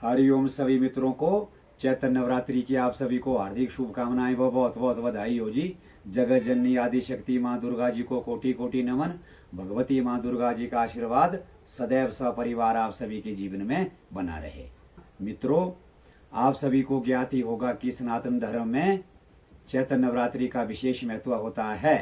हरिओम सभी मित्रों को चैत्र नवरात्रि की आप सभी को हार्दिक शुभकामनाएं व बहुत बहुत बधाई हो जी। जगत जननी आदि शक्ति माँ दुर्गा जी को कोटि कोटि नमन। भगवती माँ दुर्गा जी का आशीर्वाद सदैव सपरिवार आप सभी के जीवन में बना रहे। मित्रों, आप सभी को ज्ञात ही होगा कि सनातन धर्म में चैत्र नवरात्रि का विशेष महत्व होता है।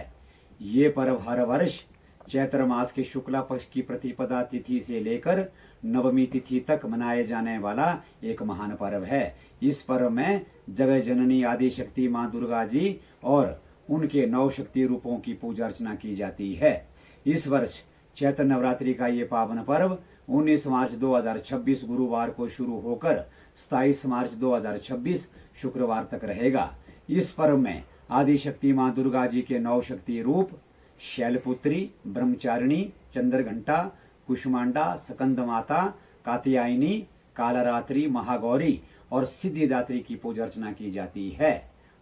ये पर्व हर वर्ष चैत्र मास के शुक्ला पक्ष की प्रतिपदा तिथि से लेकर नवमी तिथि तक मनाए जाने वाला एक महान पर्व है। इस पर्व में जगत जननी आदि शक्ति माँ दुर्गा जी और उनके 9 शक्ति रूपों की पूजा अर्चना की जाती है। इस वर्ष चैत्र नवरात्रि का ये पावन पर्व 19 मार्च 2026 गुरुवार को शुरू होकर 27 मार्च 2026 शुक्रवार तक रहेगा। इस पर्व में आदि शक्ति माँ दुर्गा जी के 9 शक्ति रूप शैलपुत्री, ब्रह्मचारिणी, चंद्रघंटा, कुष्मांडा, स्कंद माता, कात्यायनी, कालरात्रि, महागौरी और सिद्धिदात्री की पूजा अर्चना की जाती है।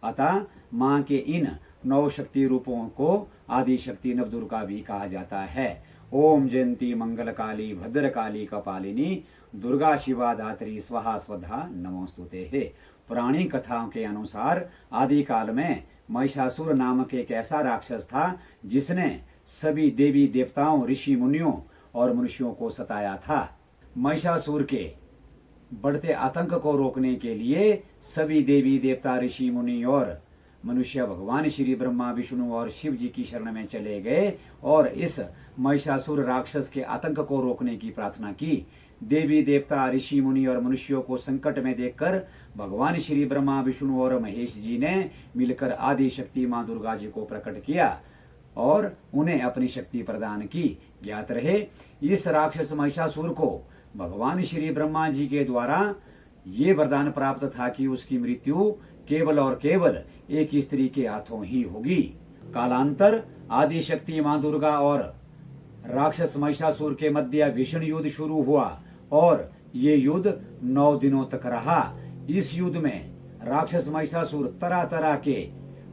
अतः मां के इन 9 शक्ति रूपों को आदि शक्ति नवदुर्गा भी कहा जाता है। ओम जयंती मंगल काली भद्र काली कपालिनी दुर्गा शिवा धात्री स्वाहा स्वधा नमोस्तुते। पुरानी कथाओं के अनुसार आदि काल में महिषासुर नामक एक ऐसा राक्षस था जिसने सभी देवी देवताओं, ऋषि मुनियों और मनुष्यों को सताया था। महिषासुर के बढ़ते आतंक को रोकने के लिए सभी देवी देवता, ऋषि मुनि और मनुष्य भगवान श्री ब्रह्मा, विष्णु और शिव जी की शरण में चले गए और इस महिषासुर राक्षस के आतंक को रोकने की प्रार्थना की। देवी देवता, ऋषि मुनि और मनुष्यों को संकट में देखकर भगवान श्री ब्रह्मा, विष्णु और महेश जी ने मिलकर आदि शक्ति माँ दुर्गा जी को प्रकट किया और उन्हें अपनी शक्ति प्रदान की। ज्ञात रहे, इस राक्षस महिषासुर को भगवान श्री ब्रह्मा जी के द्वारा ये वरदान प्राप्त था कि उसकी मृत्यु केवल और केवल एक स्त्री के हाथों ही होगी। कालांतर आदि शक्ति माँ दुर्गा और राक्षस महिषासुर के मध्य भीषण युद्ध शुरू हुआ और ये युद्ध 9 दिनों तक रहा। इस युद्ध में राक्षस महिषासुर तरह तरह के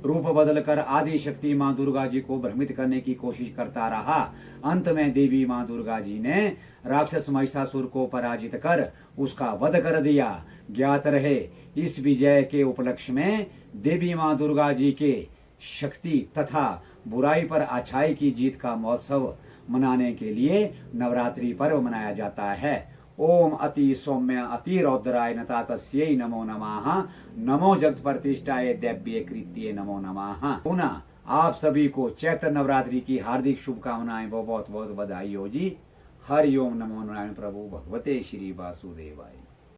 रूप बदलकर आदि शक्ति माँ दुर्गा जी को भ्रमित करने की कोशिश करता रहा। अंत में देवी माँ दुर्गा जी ने राक्षस महिषासुर को पराजित कर उसका वध कर दिया। ज्ञात रहे, इस विजय के उपलक्ष्य में देवी माँ दुर्गा जी के शक्ति तथा बुराई पर अच्छाई की जीत का महोत्सव मनाने के लिए नवरात्रि पर्व मनाया जाता है। ओम अति सौम्य अति रौद्राय नता तस्यै नमो नमः। नमो जगत प्रतिष्ठाय दैव्य कृत्ये नमो नमः। पुनः आप सभी को चैत्र नवरात्रि की हार्दिक शुभकामनाएं बहुत बहुत बधाई हो जी। हरि ओम नमो नारायण प्रभु भगवते श्री वासुदेवाय।